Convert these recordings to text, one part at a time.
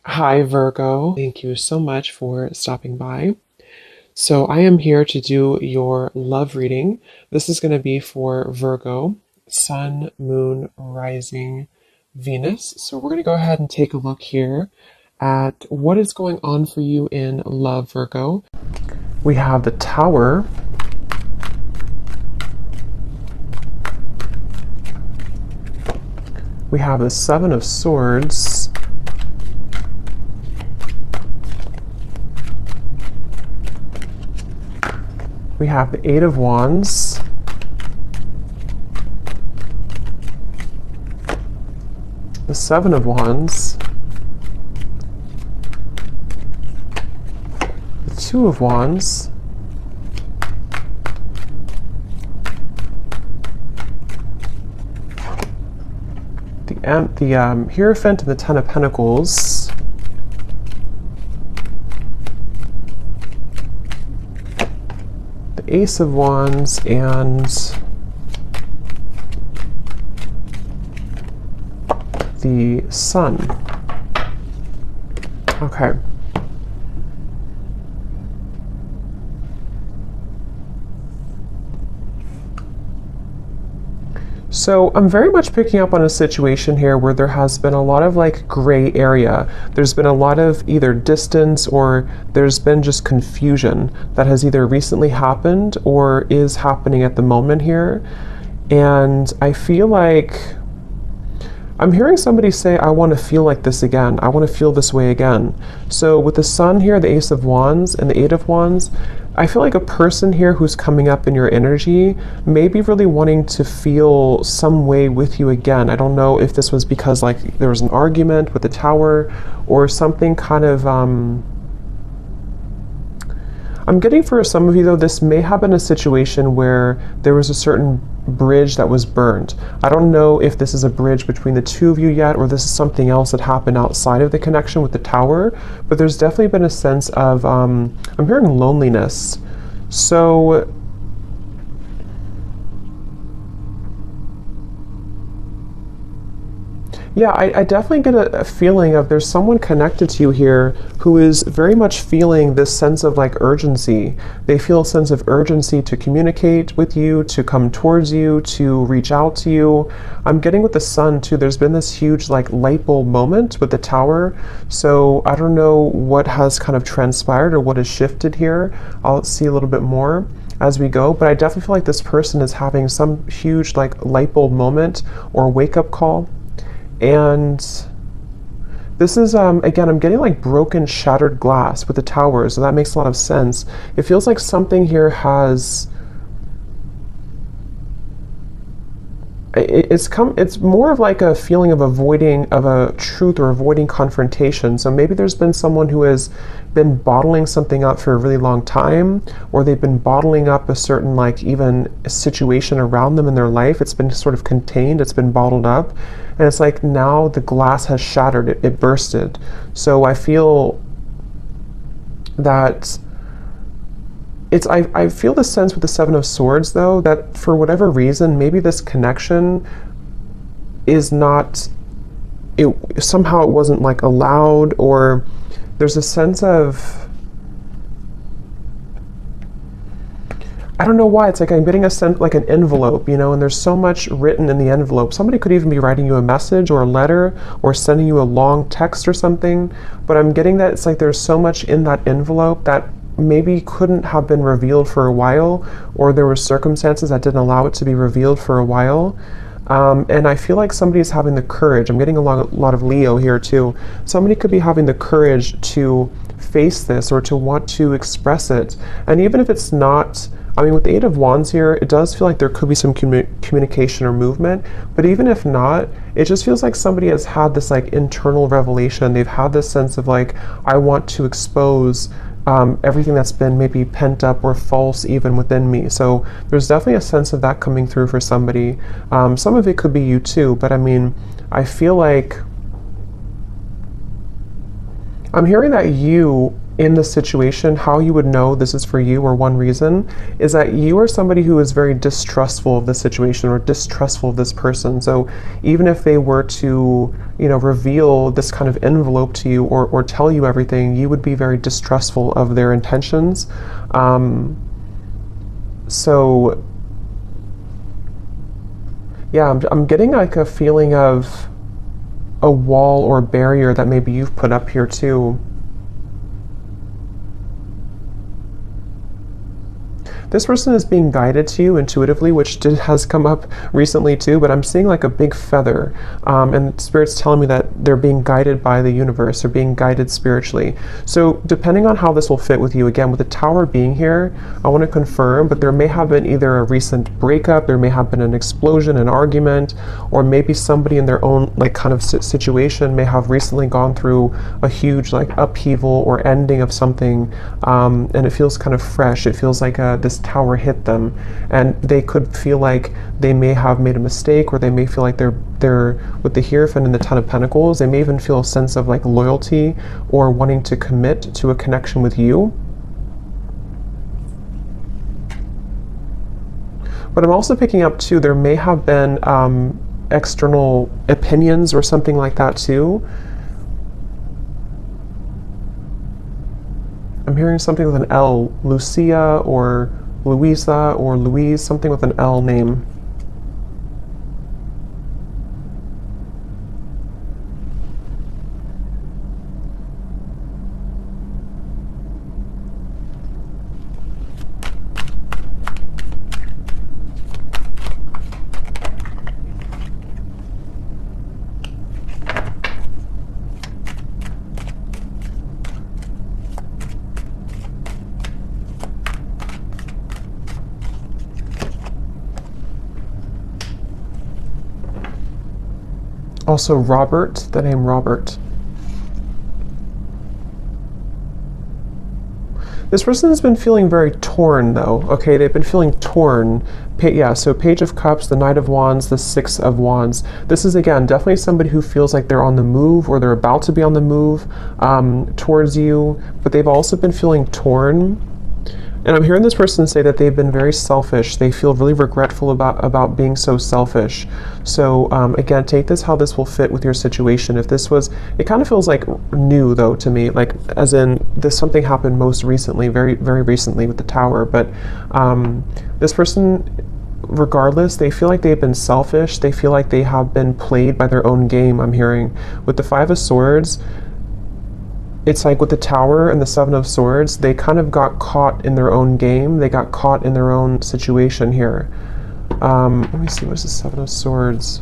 Hi, Virgo. Thank you so much for stopping by. So, I am here to do your love reading. This is going to be for Virgo, Sun, Moon, Rising, Venus. So, we're going to go ahead and take a look here at what is going on for you in love, Virgo. We have the Tower. We have the Seven of Swords. We have the Eight of Wands, the Seven of Wands, the Two of Wands, the Hierophant and the Ten of Pentacles, the Ace of Wands, and the Sun. Okay. So I'm very much picking up on a situation here where there has been a lot of like gray area. There's been a lot of either distance or there's been just confusion that has either recently happened or is happening at the moment here. And I feel like I'm hearing somebody say, I want to feel like this again. I want to feel this way again. So with the Sun here, the Ace of Wands, and the Eight of Wands, I feel like a person here who's coming up in your energy may be really wanting to feel some way with you again. I don't know if this was because like there was an argument with the Tower or something kind of, I'm getting for some of you though, this may have been a situation where there was a certain bridge that was burned. I don't know if this is a bridge between the two of you yet, or this is something else that happened outside of the connection with the Tower, but there's definitely been a sense of, I'm hearing loneliness. So, yeah, I definitely get a feeling of there's someone connected to you here who is very much feeling this sense of like urgency. They feel a sense of urgency to communicate with you, to come towards you, to reach out to you. I'm getting with the Sun too, there's been this huge like light bulb moment with the Tower. So I don't know what has kind of transpired or what has shifted here. I'll see a little bit more as we go, but I definitely feel like this person is having some huge like light bulb moment or wake up call. And this is, again, I'm getting like broken, shattered glass with the Tower, so that makes a lot of sense. It feels like something here has, it's more of like a feeling of avoiding of a truth or avoiding confrontation. So maybe there's been someone who has been bottling something up for a really long time, or they've been bottling up a certain like even a situation around them in their life. It's been sort of contained, it's been bottled up, and it's like now the glass has shattered, it bursted. So I feel that I feel the sense with the Seven of Swords though that for whatever reason maybe this connection is not, somehow it wasn't like allowed, or there's a sense of, I don't know why, it's like I'm getting a sense like an envelope, you know, and there's so much written in the envelope. Somebody could even be writing you a message or a letter or sending you a long text or something, but I'm getting that it's like there's so much in that envelope that maybe couldn't have been revealed for a while, or there were circumstances that didn't allow it to be revealed for a while. And I feel like somebody is having the courage. I'm getting a lot of Leo here too. Somebody could be having the courage to face this or to want to express it. And even if it's not, I mean, with the Eight of Wands here, it does feel like there could be some communication or movement, but even if not, it just feels like somebody has had this like internal revelation. They've had this sense of like, I want to expose everything that's been maybe pent up or false even within me. So there's definitely a sense of that coming through for somebody. Some of it could be you too, but I mean, I feel like I'm hearing that you in this situation, how you would know this is for you, or one reason, is that you are somebody who is very distrustful of the situation or distrustful of this person. So even if they were to, reveal this kind of envelope to you, or tell you everything, you would be very distrustful of their intentions. So yeah, I'm getting like a feeling of a wall or barrier that maybe you've put up here too. This person is being guided to you intuitively, which has come up recently too, but I'm seeing like a big feather. And Spirit's telling me that they're being guided by the universe, they're being guided spiritually. So depending on how this will fit with you, again, with the Tower being here, I want to confirm, but there may have been either a recent breakup, there may have been an explosion, an argument, or maybe somebody in their own like kind of situation may have recently gone through a huge like upheaval or ending of something, and it feels kind of fresh. It feels like this tower hit them, and they could feel like they may have made a mistake, or they may feel like they're with the Hierophant and the Ten of Pentacles, they may even feel a sense of like loyalty or wanting to commit to a connection with you. But I'm also picking up too, there may have been external opinions or something like that too. I'm hearing something with an L, Lucia or Louisa or Louise, something with an L name. Also Robert, the name Robert. This person has been feeling very torn though, okay? They've been feeling torn. So Page of Cups, the Knight of Wands, the Six of Wands. This is, again, definitely somebody who feels like they're on the move, or they're about to be on the move towards you, but they've also been feeling torn. And I'm hearing this person say that they've been very selfish. They feel really regretful about being so selfish. So again, take this how this will fit with your situation. If this was, it kind of feels like new though to me, like as in this something happened most recently, very, very recently with the Tower. But this person, regardless, they feel like they've been selfish. They feel like they have been played by their own game, I'm hearing. With the Five of Swords, it's like with the Tower and the Seven of Swords, they kind of got caught in their own game. They got caught in their own situation here. Let me see, what's the Seven of Swords?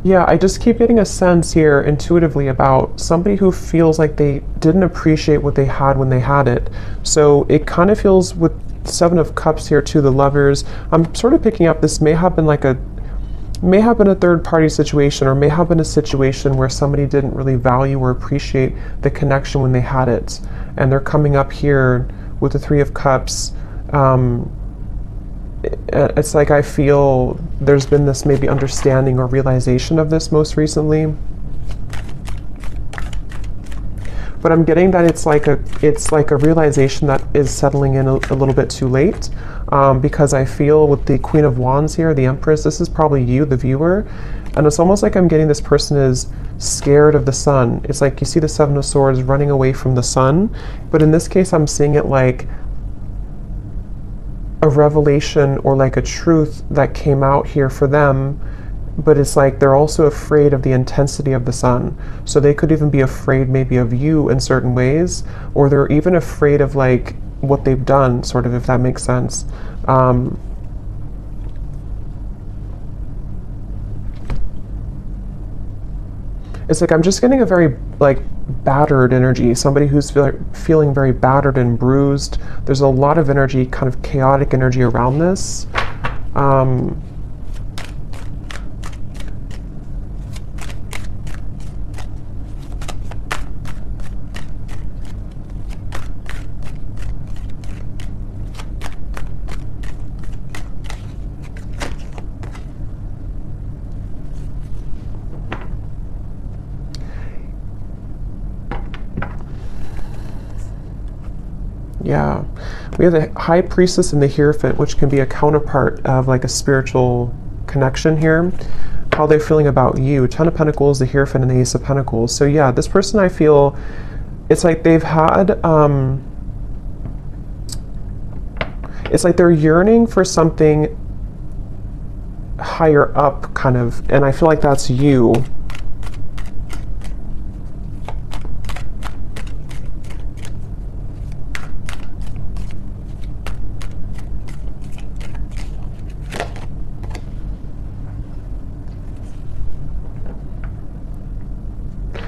Yeah, I just keep getting a sense here intuitively about somebody who feels like they didn't appreciate what they had when they had it. So it kind of feels with Seven of Cups here too, the Lovers. I'm sort of picking up this may have been a third party situation, or may have been a situation where somebody didn't really value or appreciate the connection when they had it. And they're coming up here with the Three of Cups. It's like I feel there's been this maybe understanding or realization of this most recently. But I'm getting that it's like a realization that is settling in a little bit too late, because I feel with the Queen of Wands here, the Empress, this is probably you, the viewer, and it's almost like I'm getting this person is scared of the sun. It's like you see the Seven of Swords running away from the sun, but in this case I'm seeing it like a revelation or like a truth that came out here for them, but it's like they're also afraid of the intensity of the sun. So they could even be afraid maybe of you in certain ways, or they're even afraid of like what they've done, sort of, if that makes sense. It's like I'm just getting a very like battered energy, somebody who's feeling very battered and bruised. There's a lot of energy, kind of chaotic energy around this. Yeah. We have the High Priestess and the Hierophant, which can be a counterpart of like a spiritual connection here. How they're feeling about you. Ten of Pentacles, the Hierophant, and the Ace of Pentacles. So yeah, this person, I feel, it's like they've had, it's like they're yearning for something higher up, kind of, and I feel like that's you.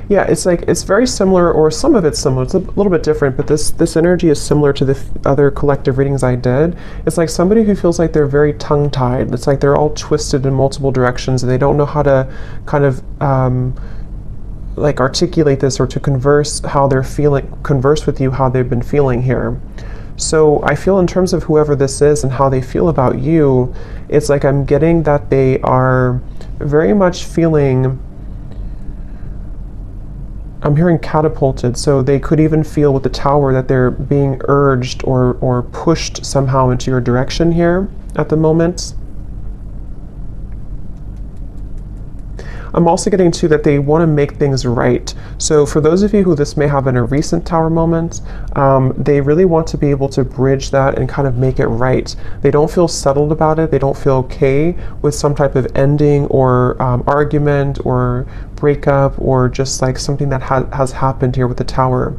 Yeah, it's like, it's very similar, or some of it's similar. It's a little bit different, but this energy is similar to the other collective readings I did. It's like somebody who feels like they're very tongue-tied. It's like they're all twisted in multiple directions, and they don't know how to kind of like articulate this, or to converse how they're feeling, converse with you how they've been feeling here. So I feel, in terms of whoever this is and how they feel about you, it's like I'm getting that they are very much feeling, I'm hearing catapulted, so they could even feel with the Tower that they're being urged or pushed somehow into your direction here at the moment. I'm also getting too that they want to make things right. So for those of you who this may have been a recent Tower moment, they really want to be able to bridge that and kind of make it right. They don't feel settled about it. They don't feel okay with some type of ending or argument or breakup, or just like something that has happened here with the Tower.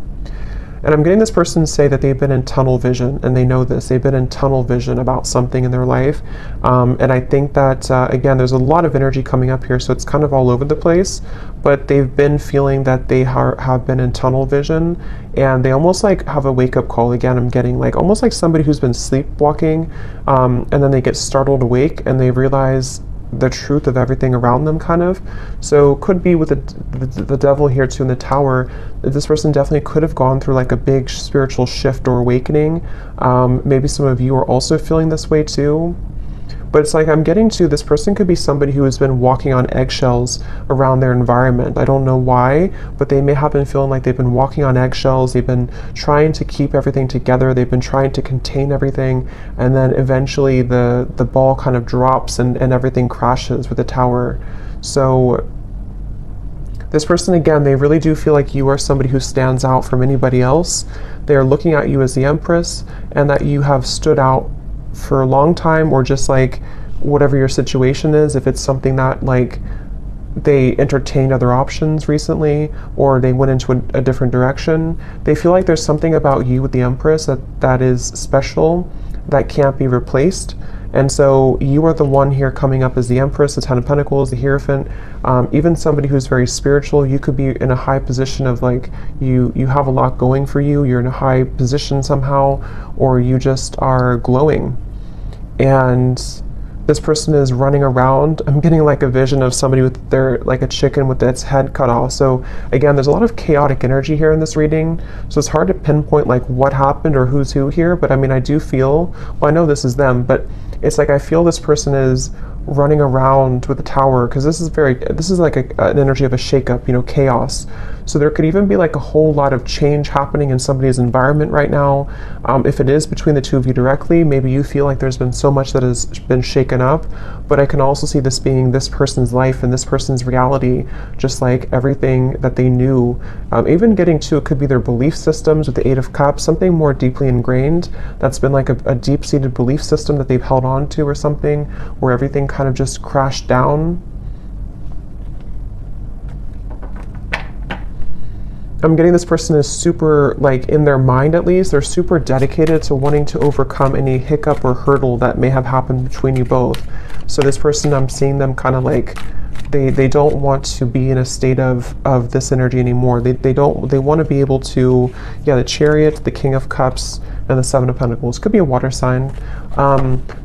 And I'm getting this person say that they've been in tunnel vision, and they know this. They've been in tunnel vision about something in their life. And I think that, again, there's a lot of energy coming up here, so it's kind of all over the place. But they've been feeling that they have been in tunnel vision, and they almost like have a wake-up call. Again, I'm getting like almost like somebody who's been sleepwalking, and then they get startled awake, and they realize the truth of everything around them, kind of. So could be with the devil here too in the Tower. This person definitely could have gone through like a big spiritual shift or awakening. Maybe some of you are also feeling this way too. But it's like I'm getting to, this person could be somebody who has been walking on eggshells around their environment. I don't know why, but they may have been feeling like they've been walking on eggshells. They've been trying to keep everything together. They've been trying to contain everything. And then eventually the ball kind of drops and everything crashes with the Tower. So this person, again, they really do feel like you are somebody who stands out from anybody else. They are looking at you as the Empress, and that you have stood out for a long time, or just like whatever your situation is, if it's something that like they entertained other options recently, or they went into a different direction, they feel like there's something about you with the Empress that is special, that can't be replaced. And so you are the one here coming up as the Empress, the Ten of Pentacles, the Hierophant. Even somebody who's very spiritual, you could be in a high position of like, you have a lot going for you, you're in a high position somehow, or you just are glowing. And this person is running around. I'm getting like a vision of somebody with their, like a chicken with its head cut off. So again, there's a lot of chaotic energy here in this reading. So it's hard to pinpoint like what happened or who's who here. But I mean, I do feel, well, I know this is them, but it's like I feel this person is running around with the Tower, because this is like an energy of a shakeup, chaos. So there could even be like a whole lot of change happening in somebody's environment right now. If it is between the two of you directly, maybe you feel like there's been so much that has been shaken up, but I can also see this being this person's life and this person's reality, just like everything that they knew. Even getting to, it could be their belief systems with the Eight of Cups, something more deeply ingrained that's been like a deep-seated belief system that they've held on to, or something where everything kind of just crashed down. I'm getting this person is super, like in their mind at least, they're super dedicated to wanting to overcome any hiccup or hurdle that may have happened between you both. So this person, I'm seeing them kind of like, they don't want to be in a state of this energy anymore. They want to be able to, yeah, the Chariot, the King of Cups, and the Seven of Pentacles. Could be a water sign.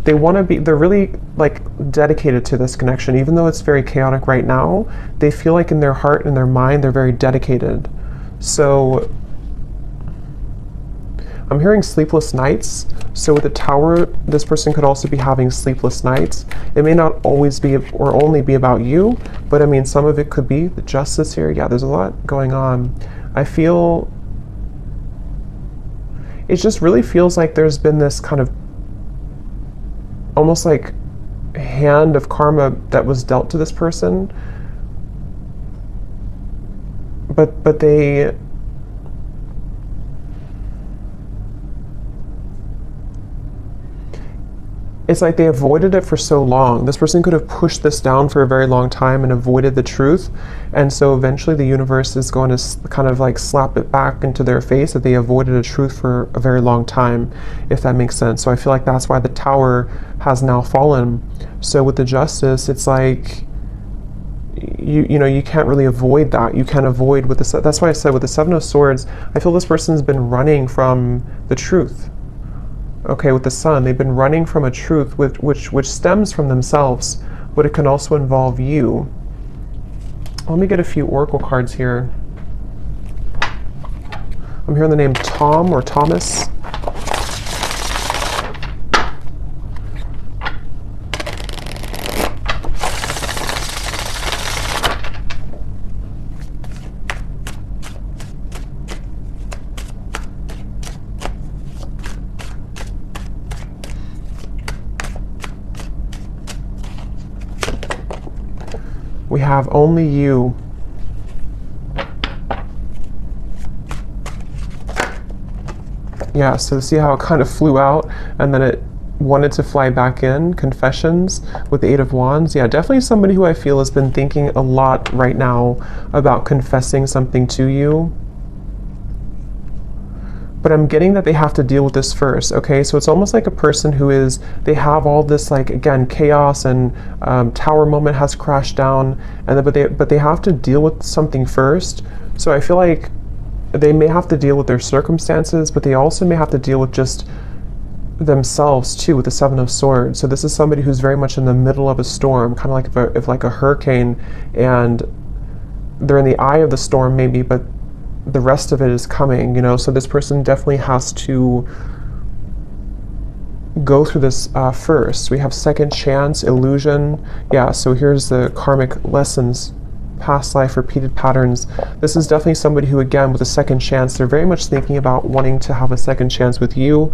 They want to be, they're really like dedicated to this connection. Even though it's very chaotic right now, they feel like in their heart and their mind, they're very dedicated. So I'm hearing sleepless nights. So with the Tower, this person could also be having sleepless nights. It may not always be or only be about you, but I mean, some of it could be the Justice here. Yeah, there's a lot going on. I feel it just really feels like there's been this kind of almost like hand of karma that was dealt to this person, but they it's like they avoided it for so long. This person could have pushed this down for a very long time and avoided the truth. And so eventually the universe is going to kind of like slap it back into their face that they avoided a truth for a very long time, if that makes sense. So I feel like that's why the Tower has now fallen. So with the Justice, it's like, you know, you can't really avoid that. You can't avoid with the, that's why I said with the Seven of Swords, I feel this person's been running from the truth. Okay, with the Sun, they've been running from a truth which stems from themselves, but it can also involve you. Let me get a few oracle cards here. I'm hearing the name Tom or Thomas. We have only you. Yeah, so see how it kind of flew out and then it wanted to fly back in. Confessions with the Eight of Wands. Yeah, definitely somebody who I feel has been thinking a lot right now about confessing something to you. But I'm getting that they have to deal with this first, okay? So it's almost like a person who is, they have all this, like, again, chaos and Tower moment has crashed down, and then, but they have to deal with something first. So I feel like they may have to deal with their circumstances, but they also may have to deal with just themselves too, with the Seven of Swords. So this is somebody who's very much in the middle of a storm, kind of like if like a hurricane, and they're in the eye of the storm maybe, but the rest of it is coming, you know. So this person definitely has to go through this first. We have second chance, illusion. Yeah, so here's the karmic lessons, past life, repeated patterns. This is definitely somebody who, again, with a second chance, they're very much thinking about wanting to have a second chance with you.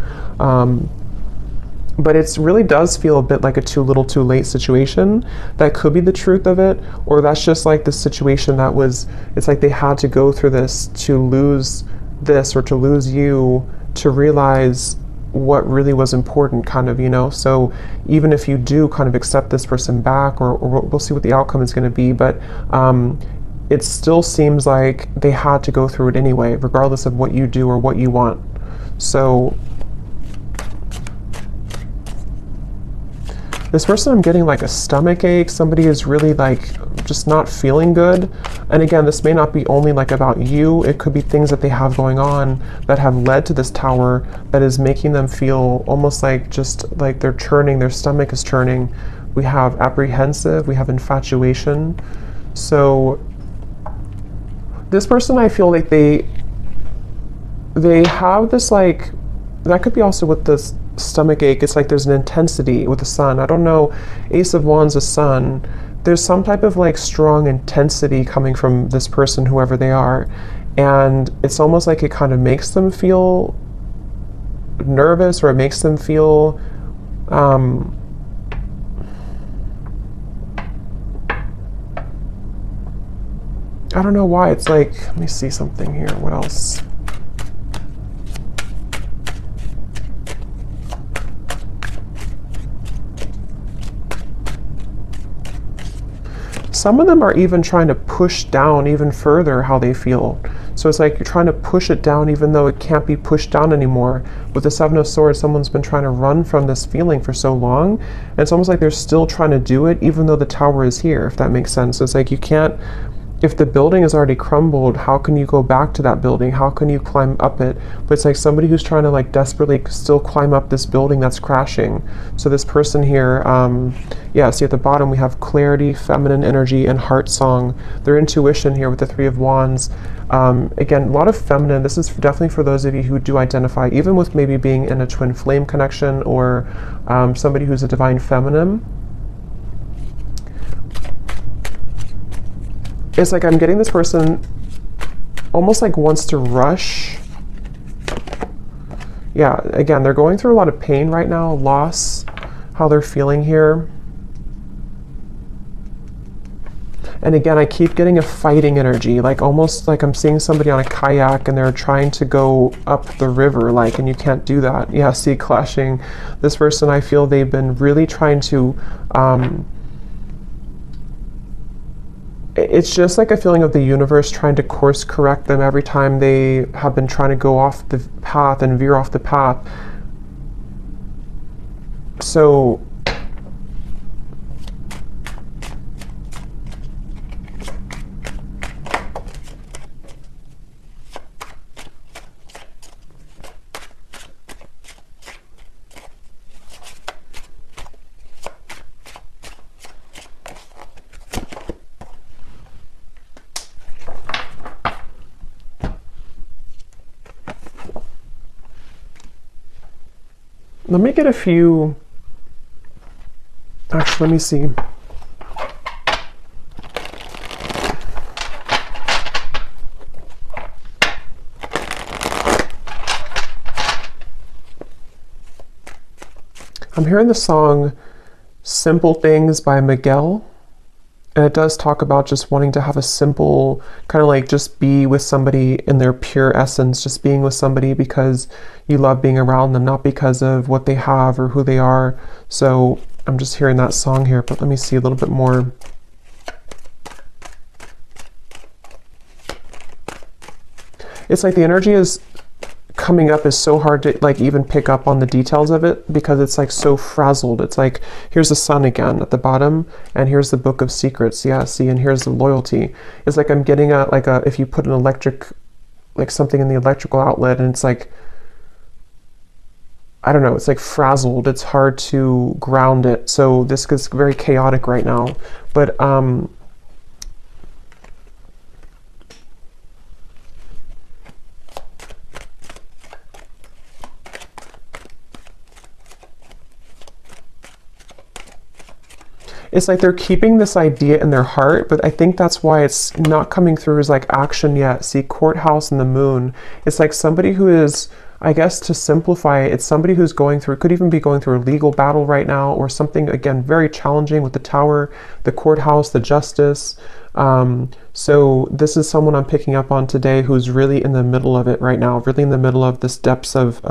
But it really does feel a bit like a too little too late situation. That could be the truth of it, or that's just like the situation that was, it's like they had to go through this to lose this or to lose you to realize what really was important, kind of, you know. So even if you do kind of accept this person back, or we'll see what the outcome is going to be, but it still seems like they had to go through it anyway, regardless of what you do or what you want. So this person, I'm getting like a stomach ache. Somebody is really like just not feeling good. And again, this may not be only like about you. It could be things that they have going on that have led to this Tower that is making them feel almost like just like they're churning, their stomach is churning. We have apprehensive, we have infatuation. So this person, I feel like they have this, like, that could be also with this stomach ache. It's like there's an intensity with the Sun. I don't know, Ace of Wands, the Sun. There's some type of like strong intensity coming from this person, whoever they are. And it's almost like it kind of makes them feel nervous, or it makes them feel I don't know why. It's like, let me see something here. What else? Some of them are even trying to push down even further how they feel. So it's like you're trying to push it down even though it can't be pushed down anymore. With the Seven of Swords, someone's been trying to run from this feeling for so long, and it's almost like they're still trying to do it even though the Tower is here, if that makes sense. So it's like you can't, if the building is already crumbled, how can you go back to that building? How can you climb up it? But it's like somebody who's trying to like desperately still climb up this building that's crashing. So this person here, yeah, see at the bottom we have clarity, feminine energy, and heart song. Their intuition here with the Three of Wands. Again, a lot of feminine. This is definitely for those of you who do identify, even with maybe being in a twin flame connection, or somebody who's a divine feminine. It's like I'm getting this person almost like wants to rush Yeah, again, they're going through a lot of pain right now, loss, how they're feeling here. And again, I keep getting a fighting energy, like almost like I'm seeing somebody on a kayak and they're trying to go up the river, like, and you can't do that. Yeah, see, clashing. This person, I feel they've been really trying to, it's just like a feeling of the universe trying to course correct them every time they have been trying to go off the path and veer off the path. So let me get a few, actually, let me see. I'm hearing the song Simple Things by Miguel. And it does talk about just wanting to have a simple, kind of like just be with somebody in their pure essence, just being with somebody because you love being around them, not because of what they have or who they are. So I'm just hearing that song here, but let me see a little bit more. It's like the energy is coming up is so hard to like even pick up on the details of it because it's like so frazzled. It's like, here's the sun again at the bottom and here's the book of secrets. Yeah, see, and here's the loyalty. It's like I'm getting a, like a, if you put an electric, like something in the electrical outlet and it's like, I don't know, it's like frazzled. It's hard to ground it. So this is very chaotic right now. But it's like they're keeping this idea in their heart, but I think that's why it's not coming through as like action yet. See, courthouse and the moon. It's like somebody who is, I guess to simplify it, it's somebody who's going through, could even be going through a legal battle right now or something, again, very challenging with the tower, the courthouse, the justice. So this is someone I'm picking up on today who's really in the middle of it right now, really in the middle of this depths of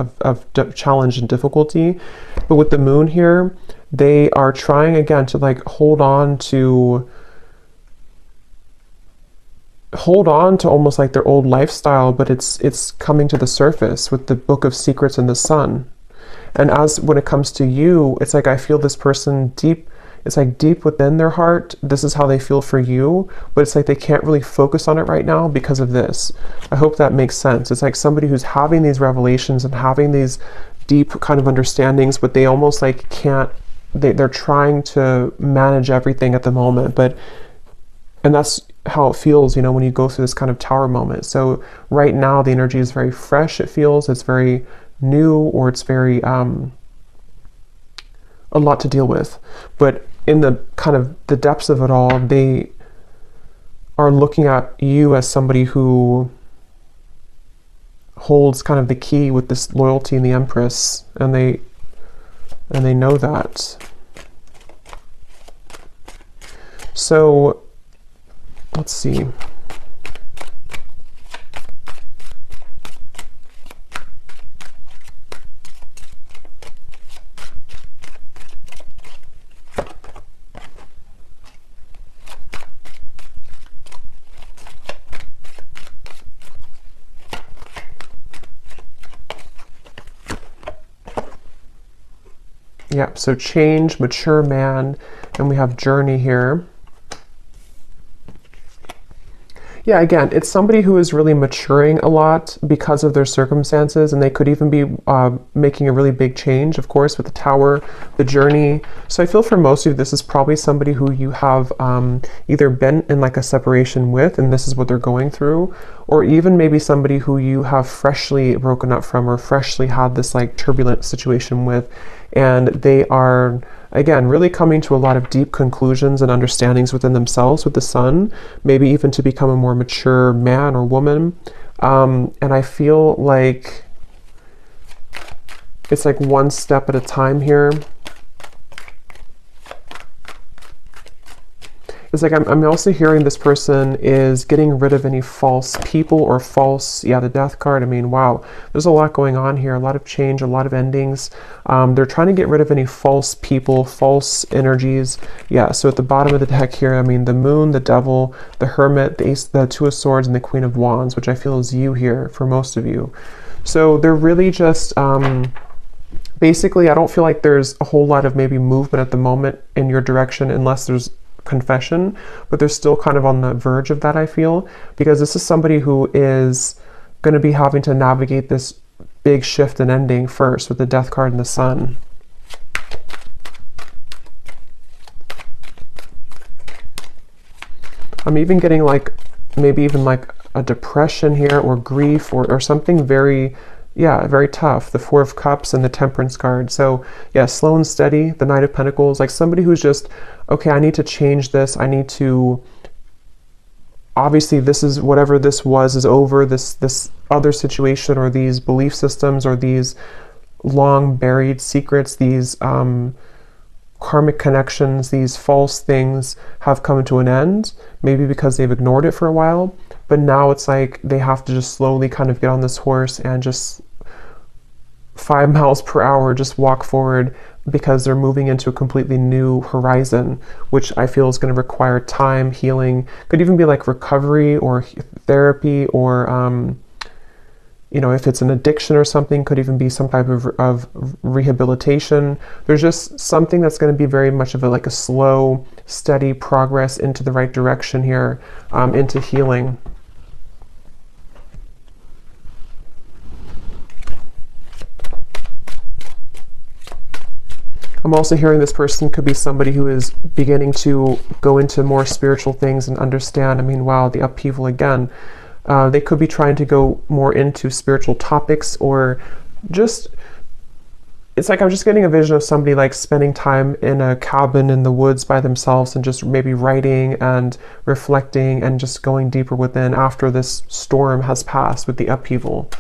challenge and difficulty. But with the moon here, they are trying again to like hold on to almost like their old lifestyle, but it's coming to the surface with the book of secrets and the sun. And as when it comes to you, it's like I feel this person deep, it's like deep within their heart, this is how they feel for you, but it's like they can't really focus on it right now because of this. I hope that makes sense. It's like somebody who's having these revelations and having these deep kind of understandings, but they almost like can't, they're trying to manage everything at the moment, and that's how it feels, you know, when you go through this kind of tower moment. So right now the energy is very fresh, it feels, it's very new, or it's very, a lot to deal with. But in the kind of the depths of it all, they are looking at you as somebody who holds kind of the key with this loyalty and the Empress, and they know that. So let's see. Yep, so change, mature man, and we have journey here. Yeah, again, it's somebody who is really maturing a lot because of their circumstances, and they could even be making a really big change, of course, with the tower, the journey. So I feel for most of you, this is probably somebody who you have either been in like a separation with, and this is what they're going through, or even maybe somebody who you have freshly broken up from or freshly had this like turbulent situation with, and they are, again, really coming to a lot of deep conclusions and understandings within themselves with the sun, maybe even to become a more mature man or woman. And I feel like It's like one step at a time here. It's like I'm also hearing this person is getting rid of any false people or false, yeah, the death card. I mean, wow, there's a lot going on here, a lot of change, a lot of endings. They're trying to get rid of any false people, false energies. Yeah, so at the bottom of the deck here, I mean, the moon, the devil, the hermit, the ace, the two of swords, and the queen of wands, which I feel is you here for most of you. So they're really just, basically, I don't feel like there's a whole lot of maybe movement at the moment in your direction unless there's confession, but they're still kind of on the verge of that, I feel, because this is somebody who is going to be having to navigate this big shift and ending first with the death card and the sun. I'm even getting like maybe even like a depression here or grief or something very, yeah, very tough. The Four of Cups and the Temperance card. So yeah, slow and steady, the Knight of Pentacles, like somebody who's just, okay, I need to change this. I need to, obviously this is, whatever this was is over, this other situation or these belief systems or these long buried secrets, these karmic connections, these false things have come to an end, maybe because they've ignored it for a while. But now it's like they have to just slowly kind of get on this horse and just 5 miles per hour, just walk forward, because they're moving into a completely new horizon, which I feel is going to require time, healing, could even be like recovery or therapy, or, you know, if it's an addiction or something, could even be some type of rehabilitation. There's just something that's going to be very much of like a slow, steady progress into the right direction here, into healing. I'm also hearing this person could be somebody who is beginning to go into more spiritual things and understand. I mean, wow, the upheaval again. They could be trying to go more into spiritual topics, or just, it's like I'm just getting a vision of somebody like spending time in a cabin in the woods by themselves and just maybe writing and reflecting and just going deeper within after this storm has passed with the upheaval.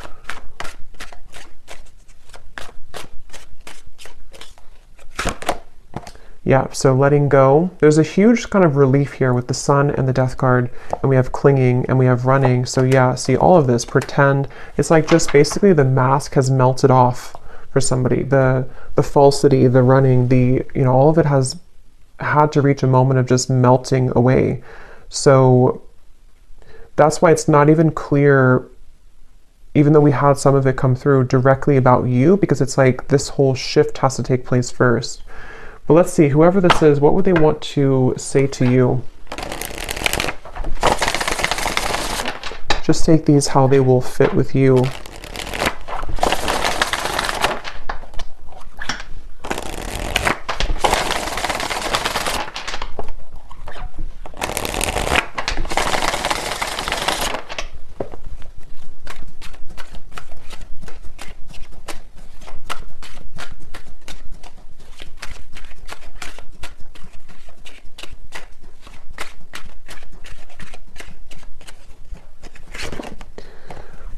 Yeah, so letting go. There's a huge kind of relief here with the sun and the death card, and we have clinging and we have running. So yeah, see all of this, pretend. It's like just basically the mask has melted off for somebody. The falsity, the running, the, you know, all of it has had to reach a moment of just melting away. So that's why it's not even clear, even though we had some of it come through directly about you, because it's like this whole shift has to take place first. But let's see, whoever this is, what would they want to say to you? Just take these how they will fit with you.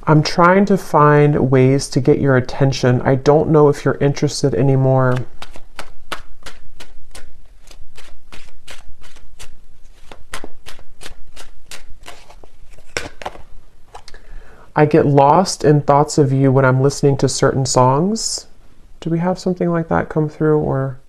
I'm trying to find ways to get your attention. I don't know if you're interested anymore. I get lost in thoughts of you when I'm listening to certain songs. Do we have something like that come through? Or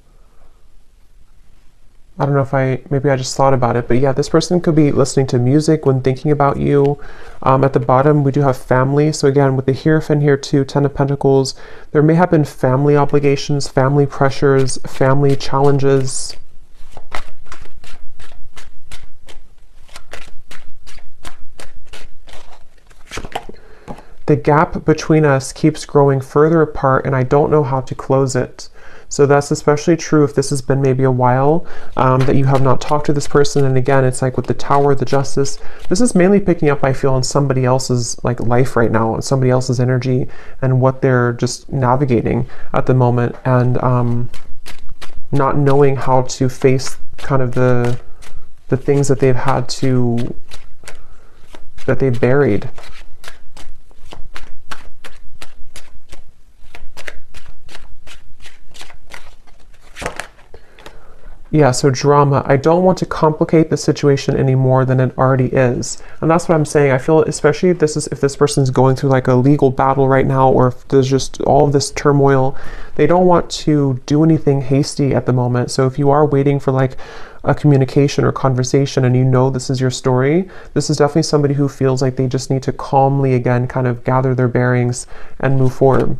I don't know if maybe I just thought about it, but yeah, this person could be listening to music when thinking about you. At the bottom, we do have family. So again, with the Hierophant here too, Ten of Pentacles, there may have been family obligations, family pressures, family challenges. The gap between us keeps growing further apart, and I don't know how to close it. So that's especially true if this has been maybe a while that you have not talked to this person. And again, it's like with the Tower, the Justice, this is mainly picking up, I feel, on somebody else's like life right now, on somebody else's energy and what they're just navigating at the moment, and not knowing how to face kind of the things that they've had to, that they've buried. Yeah, so drama. I don't want to complicate the situation any more than it already is. And that's what I'm saying. I feel, especially if this person's going through like a legal battle right now, or if there's just all of this turmoil, they don't want to do anything hasty at the moment. So if you are waiting for like a communication or conversation and you know this is your story, this is definitely somebody who feels like they just need to calmly again kind of gather their bearings and move forward.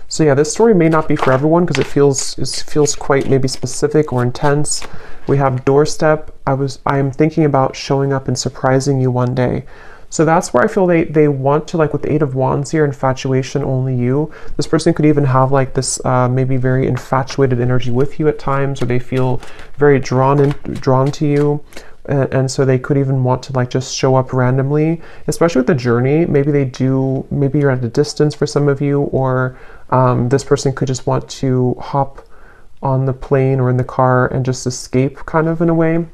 So yeah, this story may not be for everyone because it feels quite maybe specific or intense. We have doorstep. I am thinking about showing up and surprising you one day. So that's where I feel they want to, like with the Eight of Wands here, infatuation, only you. This person could even have like this maybe very infatuated energy with you at times, or they feel very drawn to you. And so they could even want to like just show up randomly, especially with the journey. Maybe you're at a distance for some of you, or this person could just want to hop on the plane or in the car and just escape kind of in a way.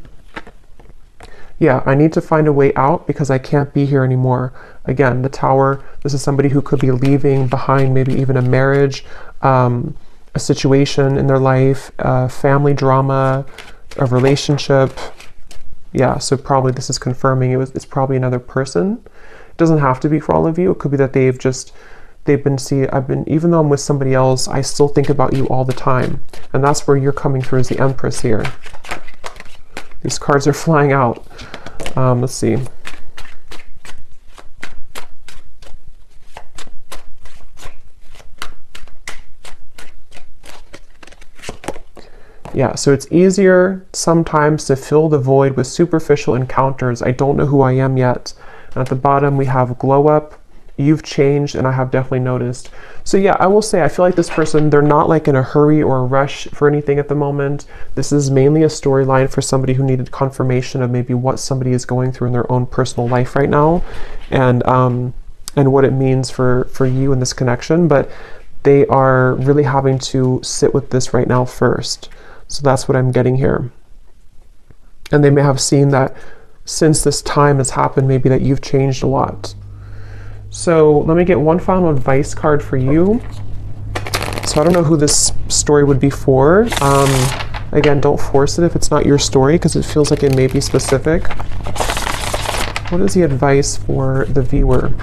Yeah, I need to find a way out because I can't be here anymore. Again, the Tower, this is somebody who could be leaving behind maybe even a marriage, a situation in their life, family drama, a relationship. Yeah, so probably this is confirming it's probably another person. It doesn't have to be for all of you. It could be that even though I'm with somebody else, I still think about you all the time. And that's where you're coming through as the Empress here. These cards are flying out. Let's see. Yeah, so it's easier sometimes to fill the void with superficial encounters. I don't know who I am yet. And at the bottom we have glow up. You've changed, and I have definitely noticed. So yeah, I will say I feel like this person, they're not like in a hurry or a rush for anything at the moment. This is mainly a storyline for somebody who needed confirmation of maybe what somebody is going through in their own personal life right now, and what it means for you in this connection. But they are really having to sit with this right now first. So that's what I'm getting here. And they may have seen that since this time has happened, maybe that you've changed a lot. So let me get one final advice card for you. So I don't know who this story would be for. Again, don't force it if it's not your story, because it feels like it may be specific. What is the advice for the viewer?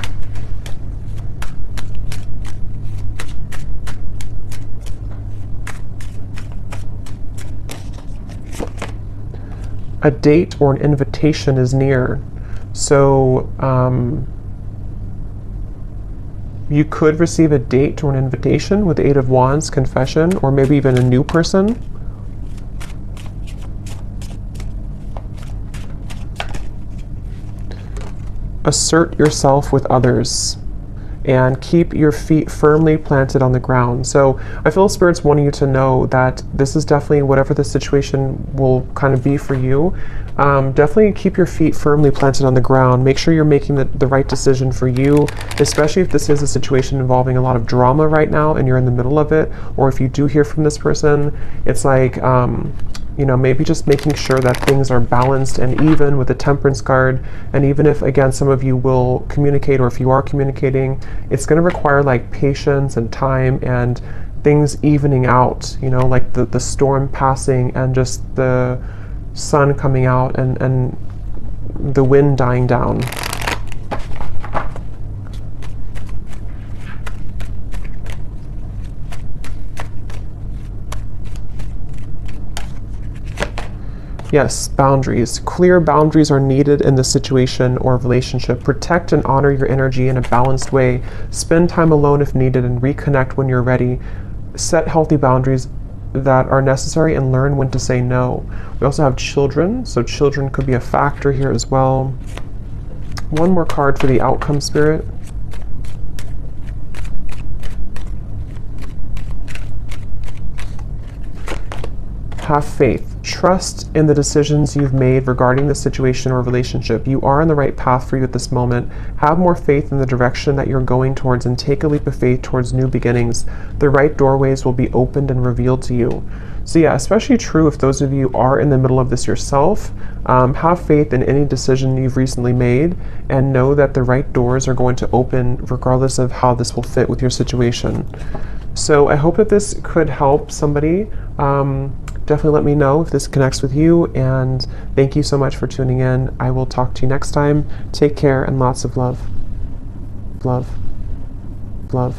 A date or an invitation is near. So you could receive a date or an invitation with the Eight of Wands, confession, or maybe even a new person. Assert yourself with others and keep your feet firmly planted on the ground. So I feel Spirit's wanting you to know that this is definitely, whatever the situation will kind of be for you, definitely keep your feet firmly planted on the ground. Make sure you're making the right decision for you, especially if this is a situation involving a lot of drama right now and you're in the middle of it, or if you do hear from this person, it's like, maybe just making sure that things are balanced and even with the Temperance card. And even if, again, some of you will communicate, or if you are communicating, it's going to require like patience and time and things evening out, like the storm passing and just the sun coming out and the wind dying down. Yes, boundaries. Clear boundaries are needed in this situation or relationship. Protect and honor your energy in a balanced way. Spend time alone if needed and reconnect when you're ready. Set healthy boundaries that are necessary and learn when to say no. We also have children, so children could be a factor here as well. One more card for the outcome, Spirit. Have faith. Trust in the decisions you've made regarding the situation or relationship. You are on the right path for you at this moment. Have more faith in the direction that you're going towards and take a leap of faith towards new beginnings. The right doorways will be opened and revealed to you. So yeah, especially true if those of you are in the middle of this yourself. Have faith in any decision you've recently made and know that the right doors are going to open regardless of how this will fit with your situation. So I hope that this could help somebody. Definitely let me know if this connects with you, and thank you so much for tuning in. I will talk to you next time. Take care and lots of love. Love. Love.